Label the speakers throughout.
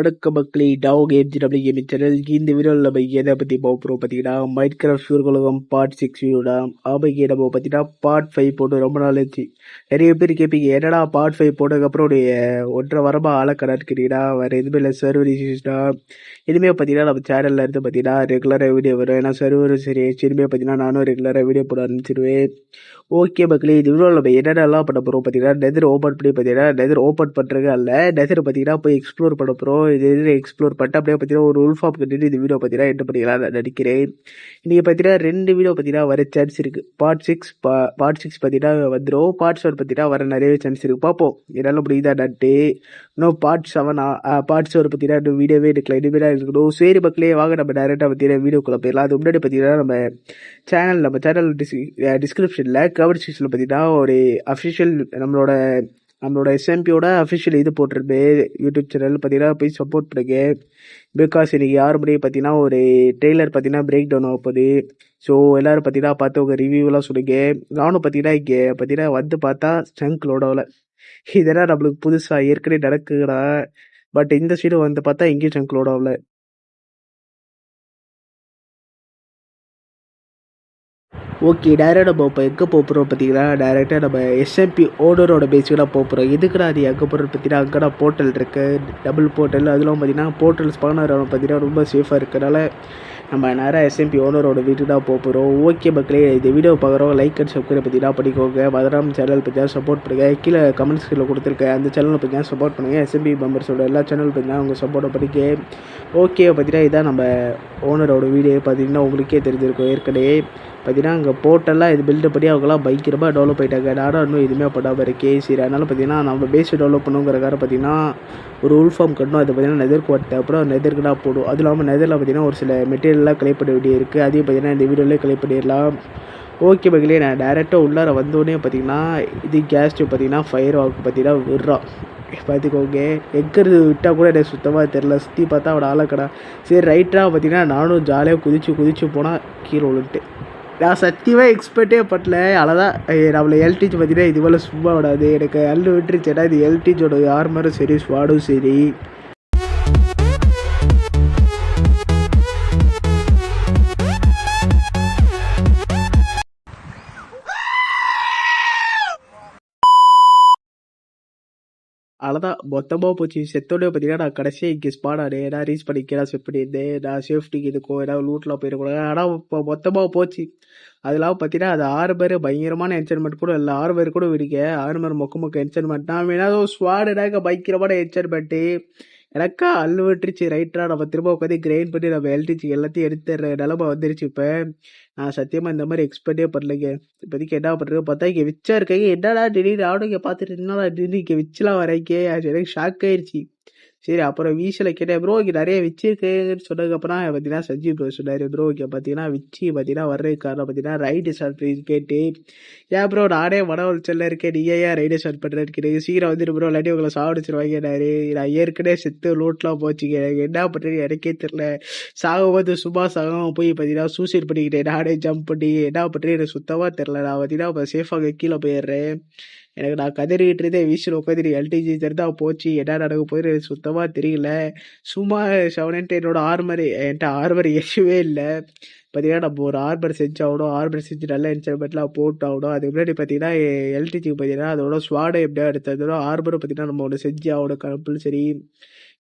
Speaker 1: வணக்க மக்களே, டாவ் games W gaming channel. இந்த வீடியோவில் நம்ம எதை பற்றி போகிறோம் பார்த்தீங்கன்னா, மைன்கிராஃப்ட் சூழ்கலகம் பார்ட் 6 வீடியோடா. ஆமைக்கு நம்ம பார்த்தீங்கன்னா பார்ட் 5 போட்டு ரொம்ப நாள் ஆச்சு. நிறைய பேர் கேட்பீங்க, என்னடா பார்ட் 5 போட்டதுக்கப்புறம் உடைய 1.5 வாரமாக ஆளை கணக்குறீங்கன்னா, வேறு எதுவுமே இல்லை, சர்வர் இஷ்யூஸ்டா. இனிமேல் பார்த்தீங்கன்னா நம்ம சேனலில் இருந்து பார்த்தீங்கன்னா ரெகுலராக வீடியோ வரும். ஏன்னா சர்வரும் சரி, இனிமேல் பார்த்தீங்கன்னா நானும் ரெகுலராக வீடியோ போட ஆரம்பிச்சிருவேன். ஓகே மக்களே, இது வீடியோவில் நம்ம என்னென்னலாம் பண்ண போகிறோம் பார்த்தீங்கன்னா, நெதர் ஓப்பன் பண்ணி பார்த்தீங்கன்னா, நெதர் ஓப்பன் பண்ணுறது அல்ல, நெதர் பார்த்தீங்கன்னா போய் எக்ஸ்ப்ளோர் பண்ண போகிறோம். இது எக்ஸ்ப்ளோர் பண்ணிட்டு அப்படியே பார்த்தீங்கன்னா ஒரு உல் ஃபார்ம் கட்டிட்டு இந்த வீடியோ பார்த்தீங்கன்னா என்ன பண்ணிக்கலாம் நான் நினைக்கிறேன். இன்றைக்கி பார்த்தீங்கன்னா 2 வீடியோ பார்த்தீங்கன்னா வர சான்ஸ் இருக்குது. பார்ட் 6 பார்த்தீங்கன்னா வந்துடும். பார்ட் 7 பார்த்தீங்கன்னா வர நிறையவே சான்ஸ் இருக்குது. பார்ப்போம் என்னால் முடியுதா நட்டு. இன்னும் பார்ட் 7 பார்த்தீங்கன்னா இன்னும் வீடியோவே எடுக்கல, இனிமேல் தான் இருக்கணும். சரி மக்களே, வாங்க நம்ம டேரெக்டாக பார்த்தீங்கன்னா வீடியோக்குள்ளே போயிடலாம். அது முன்னாடி பார்த்தீங்கன்னா நம்ம சேனல் டிஸ்கிரிப்ஷனில் கமெண்ட் செக்ஷனில் பார்த்தீங்கன்னா ஒரு அஃபிஷியல் நம்மளோட எஸ்எம்பியோட அஃபிஷியல் இது போட்டிருப்பேன் யூடியூப் சேனல். பார்த்தீங்கன்னா போய் சப்போர்ட் பண்ணுங்க. பிகாஸ் இன்னைக்கு 6 மணிக்கு பார்த்தீங்கன்னா ஒரு ட்ரெய்லர் பார்த்தீங்கன்னா பிரேக் டவுன் ஆகப்போகுது. ஸோ எல்லோரும் பார்த்தீங்கன்னா பார்த்து உங்கள் ரிவ்யூலாம் சொல்லுங்க. நானும் பார்த்தீங்கன்னா இங்கே பார்த்தீங்கன்னா வந்து பார்த்தா ஸ்டங்க் லோடாவில் இதெல்லாம் நம்மளுக்கு புதுசாக ஏற்கனவே நடக்குதுடா. பட் இந்த சைடு வந்து பார்த்தா எங்கேயும் ஸ்டங்க் லோடாவில். ஓகே, டேரெக்டாக நம்ம இப்போ எங்கே போகிறோம் பார்த்தீங்கன்னா, டேரெக்டாக நம்ம எஸ்எம்பி ஓனரோட பேஸுக்கு தான் போகிறோம். எதுக்குடா அது எங்கே போகிறோம் பார்த்தீங்கன்னா, அங்கே தான் போர்ட்டல் இருக்குது, டபுள் போர்ட்டல். அதெல்லாம் பார்த்தீங்கன்னா போர்ட்டல் ஸ்பானர் பார்த்தீங்கன்னா ரொம்ப சேஃபாக இருக்கிறனால நம்ம நேராக எஸ்எம்பி ஓனரோட வீட்டுக்கு தான் போகிறோம். ஓகே மக்களே, இந்த வீடியோ பார்க்குறோம் லைக் அண்ட் சப்ஸ்கிரைப் பார்த்தீங்கன்னா பண்ணிக்கோங்க. மதுராம் சேனல் பார்த்தீங்கன்னா சப்போர்ட் பண்ணுங்கள். கீழே கமெண்ட்ஸ் கீழே கொடுத்துருக்கேன், அந்த சேனலை பார்த்தீங்கன்னா சப்போர்ட் பண்ணுங்கள். எஸ்எம்பி மெம்பர்ஸோட எல்லா சேனல் பார்த்தீங்கன்னா அவங்க சப்போர்ட்டை பண்ணிக்க. ஓகே, பார்த்தீங்கன்னா இதான் நம்ம ஓனரோட வீடியோ. பார்த்தீங்கன்னா உங்களுக்கே தெரிஞ்சிருக்கும் ஏற்கனவே. பார்த்தீங்கன்னா அங்கே போர்ட்டெல்லாம் இது பில்டப் பண்ணி அவங்களாம் பயங்கரமாக டெவலப் ஆகிட்டாங்க. நானும் இன்னும் எதுவுமே பண்ணாமல் இருக்கேன். சரி, அதனால் பார்த்தீங்கன்னா நம்ம பேஸ் டெவலப் பண்ணுங்கிறக்கார பார்த்தீங்கன்னா ஒரு உல் ஃபார்ம் கட்டணும். அது பார்த்தீங்கன்னா நெதர் குவாட் அப்புறம் நெதருக்கு தான் போடும். அதுவும் இல்லாமல் நெதரில் பார்த்தீங்கன்னா ஒரு சில மெட்டீரியல்லாம் கலெக்ட் பண்ண வேண்டிய இருக்குது. அதையும் பார்த்தீங்கன்னா இந்த வீடியோலேயே கலெக்ட் பண்ணிடலாம். ஓகே மக்களே, நான் டேரெக்டாக உள்ளார வந்தோடனே பார்த்தீங்கன்னா இது கேஸ் ஸ்டவ் பார்த்தீங்கன்னா ஃபயர் ஆகும் பார்த்தீங்கன்னா விடுறான். பார்த்துக்கோங்க, எங்கிறது விட்டால் கூட எனக்கு சுத்தமாக தெரில. சுற்றி பார்த்தா அவனை ஆளக்கடா. சரி ரைட்டாக பார்த்தீங்கன்னா நானும் ஜாலியாக குதிச்சு போனால் கீழே விழுந்துட்டு. நான் சத்தியமாக எக்ஸ்பெக்டே பண்ணல. அவ்வளோதான், நம்மளை எல்டிஜி பார்த்தீங்கன்னா இது போல் சும்மா விடாது. எனக்கு அள்ளு விட்டுருச்சேன்னா இது எல்டிஜோட ஆர்மரும் சரி ஸ்வாடும் சரி. அவ்வளோதான், மொத்தமாக போச்சு. செத்தோடனே பார்த்தீங்கன்னா நான் கடைசியாக இங்கே ஸ்பாட் நான் ரீச் பண்ணிக்கிறேன் செட் பண்ணியிருந்தேன். நான் சேஃப்டிக்கு இதுக்கும் ஏதாவது லூட்லாம் போயிடக்கூடாது. ஆனால் இப்போ மொத்தமாக போச்சு. அதெல்லாம் பார்த்தீங்கன்னா அது 6 பேர் பயங்கரமான என்சர்மெண்ட் கூட இல்லை. 6 பேர் கூட விடிக்க 6 பேர் மொக்க என்சர்மெண்ட். நான் வேணாலும் ஸ்வாடுனாக்க பயங்கரமான என்சர்மெண்ட்டு. எனக்கா அள்ளு விட்டுருச்சு. ரைட்டா நம்ம திரும்ப உட்காந்து கிரைண்ட் பண்ணி நம்ம எல்டிஜி எல்லாத்தையும் எடுத்துடுற நிலமை வந்துருச்சு. இப்போ நான் சத்தியமாக இந்த மாதிரி எக்ஸ்பெக்டே பண்ணலைங்க. இப்போதைக்கு என்ன பண்ணுறது பார்த்தா இங்கே விச்சா இருக்காங்க. என்னடா திடீர்னு ஆடும் இங்கே பார்த்துட்டு என்னடா திடீர்னு இங்கே விச்சலாம் வரைக்கே எனக்கு ஷாக் ஆயிடுச்சு. சரி, அப்புறம் வீசில் கேட்டேன், ப்ரோ இங்கே நிறைய விச்சு இருக்குன்னு சொன்னதுக்கப்புறம் பார்த்தீங்கன்னா சஞ்சீவ் ப்ரோ சொன்னார், ப்ரோ இங்கே பார்த்தீங்கன்னா விச்சு பார்த்தீங்கன்னா வர்றதுக்கு காரணம் பார்த்தீங்கன்னா ரைடு ஸ்டார்ட் கேட்டு. ஏன் ப்ரோ நானே மன உளைச்சல்ல இருக்கேன், நீ ஏன் ரைடு ஸ்டார்ட் பண்ணுறேன்னு சீக்கிரம் வந்துட்டு ப்ரோ இல்லாட்டி உங்களை சாப்பிடுச்சிருவாங்கன்னாரு. நான் ஏற்கனவே செத்து லோட்லாம் போச்சுங்க. எனக்கு என்ன பண்ணுறது எனக்கே தெரில. சாகும்போது சும்மா சாகாமல் போய் பார்த்தீங்கன்னா சூசைட் பண்ணிக்கிட்டேன். நானே ஜம்ப் பண்ணி என்ன பண்ணுறது எனக்கு சுத்தமாக தெரில. நான் பார்த்தீங்கன்னா இப்போ சேஃபாக கீழே போயிடுறேன். எனக்கு நான் கதறிக்கிட்டு இருந்தே வீசில் உட்காந்து எல்டிஜி தெரிந்தா போச்சு. என்ன நடக்க போயிரு சுத்தமாக தெரியல. சும்மா 7 என்னோட ஆர்மர் என்கிட்ட ஆர்மர் எதுவே இல்லை. பார்த்தீங்கன்னா நம்ம ஒரு ஆர்மர் செஞ்சாகணும். ஆர்மர் செஞ்சு நல்லா என்சர்மெண்ட்லாம் போட்டு ஆகணும். அதுக்கு முன்னாடி பார்த்தீங்கன்னா எல்டிஜிக்கு பார்த்தீங்கன்னா அதோட ஸ்வாடை எப்படியா எடுத்ததோட ஆர்மரும் பார்த்தீங்கன்னா நம்ம ஒன்று செஞ்சு ஆகணும் கம்பல்சரி.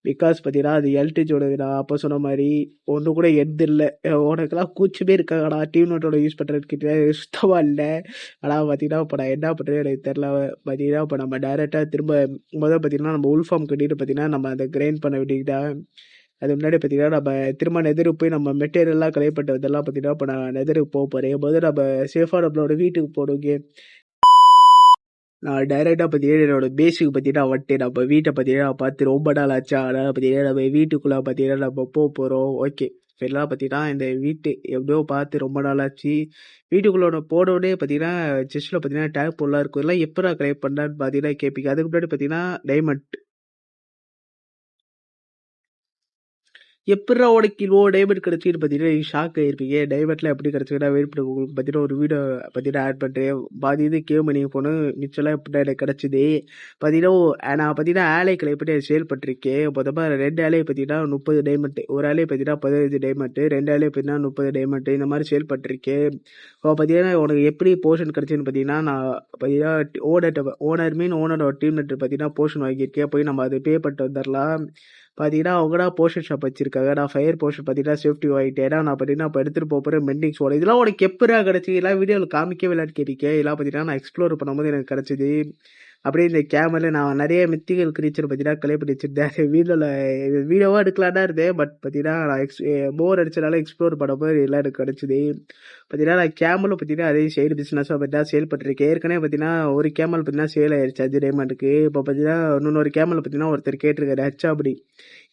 Speaker 1: பிகாஸ் பார்த்தீங்கன்னா அது எல்டிஜோட நான் அப்போ சொன்ன மாதிரி ஒன்று கூட எது இல்லை. உனக்கெல்லாம் கூச்சமே இருக்காங்கடா டீம் நோட்டோட யூஸ் பண்ணுறதுக்கிட்ட சுத்தமாக இல்லை. ஆனால் பார்த்தீங்கன்னா இப்போ நான் என்ன பண்ணுறேன் எனக்கு தெரில. பார்த்தீங்கன்னா இப்போ நம்ம டேரெக்டாக திரும்ப பார்த்தீங்கன்னா நம்ம உல் ஃபார்ம் கட்டிட்டு பார்த்தீங்கன்னா நம்ம அதை கிரைண்ட் பண்ண வேண்டியதா. அது முன்னாடி பார்த்தீங்கன்னா நம்ம திரும்ப நெதருக்கு போய் நம்ம மெட்டீரியல்லாம் கலெக்ட் பண்ணிட்டு வந்தெல்லாம் பார்த்தீங்கன்னா இப்போ நான் நெதருக்கு போகிறேன். நம்ம சேஃபாக நம்மளோட வீட்டுக்கு போடுங்க. நான் டைரெக்டாக பார்த்தீங்கன்னா என்னோட பேஸுக்கு பார்த்தீங்கன்னா வந்துட்டு நம்ம வீட்டை பார்த்தீங்கன்னா பார்த்து ரொம்ப நாள் ஆச்சா. அதனால் பார்த்தீங்கன்னா நம்ம வீட்டுக்குள்ளே பார்த்தீங்கன்னா நம்ம போகிறோம். ஓகே, எல்லாம் பார்த்தீங்கன்னா இந்த வீட்டு எப்படியோ பார்த்து ரொம்ப நாள் ஆச்சு. வீட்டுக்குள்ளே போனோடனே பார்த்தீங்கன்னா செஸ்ட்டில் பார்த்தீங்கன்னா டேக் பொருளாக இருக்கும். இதெல்லாம் எப்போ நான் கலெக்ட் பண்ணான்னு பார்த்தீங்கன்னா கேட்பீங்க. அதுக்கு முன்னாடி பார்த்தீங்கன்னா டைமண்ட் எப்பிட்றா உனக்கு இவ்வளோ டைமண்ட் கிடைச்சின்னு பார்த்தீங்கன்னா ஷாக் ஆயிருப்பீங்க. டைமண்ட்லாம் எப்படி கிடைச்சதுன்னா வெயிட் பண்ணி உங்களுக்கு பார்த்தீங்கன்னா ஒரு வீடியோ பார்த்தீங்கன்னா ஆட் பண்ணுறேன். பாதி இது கேம் பண்ணி போனோம், மிச்சம்லாம் எப்படின்னா எனக்கு கிடச்சிது பார்த்தீங்கன்னா. நான் பார்த்தீங்கன்னா ஆலைகளை எப்படி சேல் பண்ணிருக்கேன். மொத்தமாக 2 ஆலையை பார்த்தீங்கன்னா 30 டைமண்ட், ஒரு ஆலையை பார்த்தீங்கன்னா 15 டைமண்ட், 2 ஆலையை பார்த்தீங்கன்னா 30 டைமண்ட் இந்த மாதிரி சேல் பண்ணிருக்கேன். இப்போ பார்த்தீங்கன்னா உனக்கு எப்படி போர்ஷன் கிடைச்சுன்னு பார்த்தீங்கன்னா, நான் பார்த்தீங்கன்னா ஓனரோட டீம்மேட் பார்த்தீங்கன்னா போர்ஷன் வாங்கியிருக்கேன். போய் நம்ம அதை பே பண்ணிட்டு வந்துடலாம். பார்த்தீங்கன்னா அவங்க தான் போர்ஷன் ஷாப் வச்சிருக்காங்க. நான் ஃபயர் போர்ஷன் பார்த்தீங்கன்னா சேஃப்டி வாங்கிட்டேன். ஏன்னா நான் பார்த்தீங்கன்னா இப்போ எடுத்துகிட்டு போகிறேன் மெண்டிங் சோட. இதெல்லாம் உனக்கு எப்படா கிடச்சி? இதெல்லாம் வீடியோவில் காமிக்கவே விளையாட்டு கேட்டிருக்கேன். இதெல்லாம் பார்த்தீங்கன்னா நான் எக்ஸ்ப்ளோர் பண்ணும்போது எனக்கு கிடச்சிது. அப்படியே இந்த கேமரா நான் நிறைய மித்திகள் கிரீச்சர் பார்த்தீங்கன்னா கலை பண்ணி வச்சிருந்தேன். வீடியோவாக எடுக்கலான் தான் இருந்தேன். பட் பார்த்தீங்கன்னா நான் போர் அடிச்சனால எக்ஸ்ப்ளோர் பண்ணும்போது எல்லாம் எனக்கு கிடச்சிது. பார்த்தீங்கன்னா நான் கேமலும் பார்த்தீங்கன்னா அதே சைடு பிஸ்னஸாக பார்த்தீங்கன்னா சேல் பண்ணிருக்கேன். ஏற்கனவே பார்த்தீங்கன்னா ஒரு கேமல் பார்த்தீங்கன்னா சேல் ஆயிடுச்சு 5 டைமண்டுக்கு. இப்போ பார்த்தீங்கன்னா இன்னொரு கேமல் பார்த்தீங்கன்னா ஒருத்தர் கேட்டிருக்காரு ஹச்சாபடி.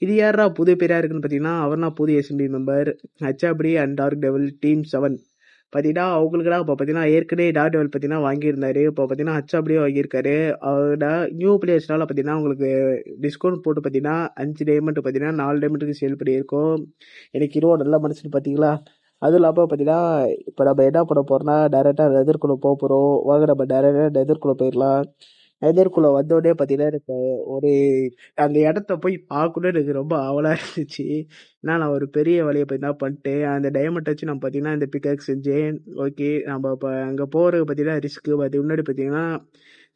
Speaker 1: இது யாரா புது பேராக இருக்குன்னு பார்த்தீங்கன்னா அவர்னா புது எஸ்எம்பி மெம்பர் ஹச்சாபடி அண்ட் டார்க் டெவல் டீம் 7. பார்த்தீங்கன்னா அவங்களுக்குலாம் இப்போ பார்த்தீங்கன்னா ஏற்கனவே டார்க் டெவல் பார்த்தீங்கன்னா வாங்கியிருந்தாரு. இப்போ பார்த்தீங்கன்னா ஹச்சாபடியே வாங்கியிருக்காரு. அவரோட நியூ பிளேயர்ஸ்னால பார்த்தீங்கன்னா உங்களுக்கு டிஸ்கவுண்ட் போட்டு பார்த்தீங்கன்னா 5 டைமண்ட் பார்த்தீங்கன்னா 4 டைமண்ட்டுக்கு சேல் பண்ணியிருக்கோம். எனக்கு இருபது நல்ல மனசுன்னு பார்த்தீங்களா. அதுவும் இல்லாமல் பார்த்தீங்கன்னா இப்போ நம்ம என்ன பண்ண போகிறோம்னா டேரெக்டாக நெதர்குள்ளே போக போகிறோம். வாங்க நம்ம டேரெக்டாக நெதர்குள்ளே போயிடலாம். நெதர்குள்ளே வந்தோடனே பார்த்தீங்கன்னா எனக்கு ஒரு அந்த இடத்த போய் பார்க்கணுன்னு எனக்கு ரொம்ப ஆவலாக இருந்துச்சு. ஏன்னா நான் ஒரு பெரிய வேலையை பார்த்தீங்கன்னா பண்ணிட்டேன். அந்த டைமண்ட் வச்சு நான் பார்த்தீங்கன்னா இந்த பிக்காக் செஞ்சேன். ஓகே நம்ம இப்போ அங்கே போகிறது பார்த்தீங்கன்னா ரிஸ்க்கு. முன்னாடி பார்த்தீங்கன்னா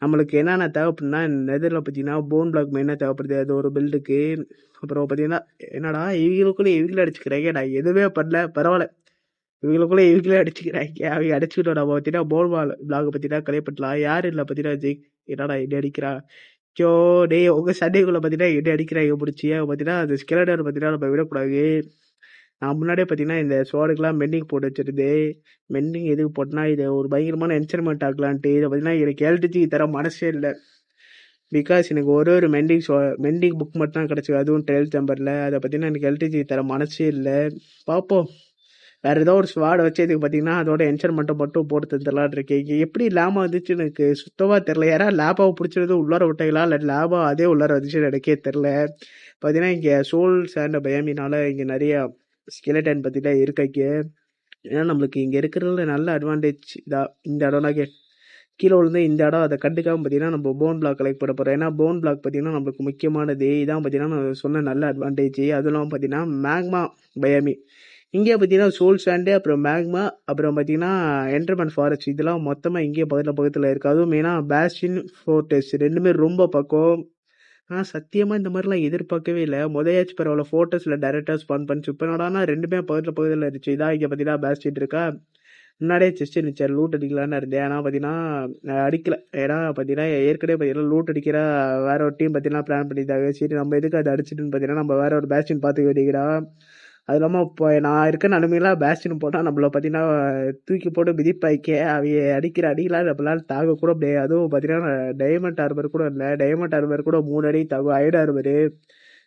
Speaker 1: நம்மளுக்கு என்னென்ன தேவைப்படுனா நெதரில் பார்த்தீங்கன்னா போன் பிளாக் மெயினாக தேவைப்படுது அது ஒரு பில்டுக்கு. அப்புறம் பார்த்தீங்கன்னா என்னடா இவங்களுக்குள்ளே இவங்களே அடிச்சுக்கிறாங்க, நான் எதுவுமே பண்ணல பரவாயில்ல. இவங்களுக்குள்ளே இவங்களே அடிச்சுக்கிறாங்க. அவங்க அடிச்சுக்கிட்டோம். நம்ம பார்த்தீங்கன்னா போன் பிளாக் பார்த்தீங்கன்னா கலைப்பட்டலாம். யார் இல்லை பார்த்தீங்கன்னா என்னடா என்ன அடிக்கிறா ஜோ டேய் உங்கள் சண்டைக்குள்ளே பார்த்தீங்கன்னா என்ன அடிக்கிறாங்க பிடிச்சியா பார்த்தீங்கன்னா அந்த ஸ்கெலடர் பார்த்தீங்கன்னா நம்ம விடக்கூடாது. நான் முன்னாடியே பார்த்தீங்கன்னா இந்த சோடுக்கெலாம் மெண்டிங் போட்டு வச்சிருந்தேன். மெண்டிங் எதுக்கு போட்டேன்னா இது ஒரு பயங்கரமான என்சர்மெண்ட் ஆகலான்ட்டு. இதை பார்த்தீங்கன்னா எனக்கு எல்டிஜி தர மனசே இல்லை. பிகாஸ் எனக்கு ஒரு மெண்டிங் புக் மட்டும் தான் கிடச்சிது, அதுவும் 12th நம்பரில். அதை பார்த்தீங்கன்னா எனக்கு எல்டிஜி தர மனசே இல்லை. பார்ப்போம் வேறு ஏதோ ஒரு ஸ்வாடை வச்சு இதுக்கு பார்த்தீங்கன்னா அதோட என்சர்மெண்ட்டை மட்டும் போட்டு தந்துடலான் இருக்கேன். இங்கே எப்படி லேபா வந்துச்சு எனக்கு சுத்தமாக தெரில. யாராவது லேபாவை பிடிச்சிருந்து உள்ளார விட்டாங்களா இல்லை லேபா அதே உள்ளார வந்துச்சுன்னு எனக்கே தெரில. பார்த்தீங்கன்னா இங்கே சோல் சேண்ட பயமினால இங்கே நிறையா ஸ்கெலட்டன் பார்த்தீங்கன்னா இருக்காங்க. ஏன்னா நம்மளுக்கு இங்கே இருக்கிறதுல நல்ல அட்வான்டேஜ் இதான் இந்த இடம்னாக்கே கீழே விழுந்து இந்த இடம் அதை கண்டுக்காமல் பார்த்தீங்கன்னா நம்ம போன் பிளாக் கலெக்ட் பண்ண போகிறோம். ஏன்னா போன் பிளாக் பார்த்தீங்கன்னா நம்மளுக்கு முக்கியமானது இதான் பார்த்தீங்கன்னா நான் சொன்ன நல்ல அட்வான்டேஜ். அதுவும் இல்லாமல் பார்த்தீங்கன்னா மேக்மா பயமி இங்கே பார்த்தீங்கன்னா சோல் சாண்டு அப்புறம் மேக்மா அப்புறம் பார்த்தீங்கன்னா என்டர்மெண்ட் ஃபாரஸ்ட் இதெல்லாம் மொத்தமாக இங்கேயே பக்கத்தில் இருக்குது. அதுவும் மெயினாக பேஸ்டின் ஃபோர்டெஸ் ரெண்டுமே ரொம்ப பக்கம். ஆனால் சத்தியமாக இந்த மாதிரிலாம் எதிர்பார்க்கவே இல்லை. முதயாச்சும் பரவாயில்ல ஃபோட்டோஸில் டேரெக்டாக ஸ்பான் பண்ணி இப்போ என்னடானா ரெண்டுமே பக்கத்தில் இருந்துச்சு. இதான் இங்கே பார்த்தீங்கன்னா பேஸ்டின் இருக்கா. முன்னாடியே செஸ்ட் இருந்துச்சு லூட் அடிக்கலான்னு இருந்தேன். ஆனால் பார்த்தீங்கன்னா அடிக்கல. ஏன்னா பார்த்தீங்கன்னா ஏற்கனவே பார்த்தீங்கன்னா லூட் அடிக்கிற வேற ஒரு டீம் பார்த்தீங்கன்னா பிளான் பண்ணிட்டாங்க. சரி நம்ம எதுக்கு அதை அடிச்சுட்டுன்னு பார்த்தீங்கன்னா நம்ம வேற ஒரு பேஸ்டின் பார்த்து வேண்டிக்கிறோம். அது இல்லாமல் இப்போ நான் இருக்க நிலைமையெல்லாம் பேஸ்டின் போட்டால் நம்மள பார்த்தீங்கன்னா தூக்கி போட்டு மிதிப்பாய்க்க அவங்க அடிக்கிற அடிலாம் நம்மளால தாங்க கூட முடியாது. அதுவும் பார்த்தீங்கன்னா டைமண்ட் ஆர்மர் கூட இல்லை. டைமண்ட் ஆர்மர் கூட 3 அடி தாகும். அயர்ன் ஆர்மர்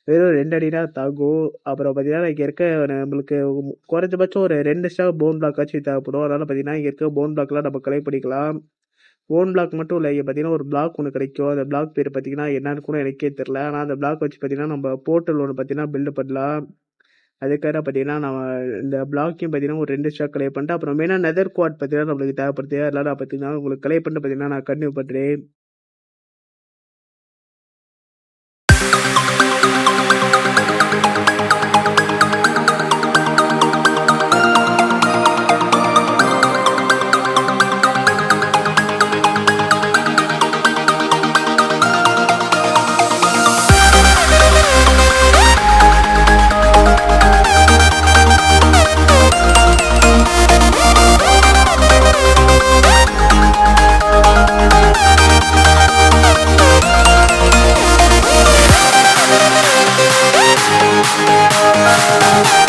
Speaker 1: வெறும் 2 அடி தான் தாகும். அப்புறம் பார்த்தீங்கன்னா இங்கே இருக்க நம்மளுக்கு குறைஞ்சபட்சம் ஒரு 2 ஸ்டார் போன் பிளாக் ஆச்சு தேவைப்படும். அதனால் பார்த்தீங்கன்னா இங்கே இருக்க போன் பிளாக்லாம் நம்ம கலெக்ட் பண்ணிக்கலாம். போன் பிளாக் மட்டும் இல்லை, இங்கே பார்த்தீங்கன்னா ஒரு பிளாக் ஒன்று கிடைக்கும். அந்த பிளாக் பேர் பார்த்தீங்கன்னா என்னன்னு கூட எனக்கே தெரில. ஆனால் அந்த பிளாக் வச்சு பார்த்தீங்கன்னா நம்ம போர்ட்டல் ஒன்று பார்த்தீங்கன்னா பில்டு பண்ணலாம். அதுக்காக பார்த்தீங்கன்னா நம்ம இந்த பிளாக்கையும் பார்த்தீங்கன்னா ஒரு 2 ஸ்டாக் கலெக்ட் பண்ணிட்டு அப்புறம் மெயினாக நெதர் குவாட் பார்த்தீங்கன்னா நம்மளுக்கு தேவைப்படுது. அதனால் நான் பார்த்தீங்கன்னா உங்களுக்கு கலெக்ட் பண்ணிட்டு பார்த்தீங்கன்னா நான் கண்டினியூ பண்ணுறேன். We'll be right back.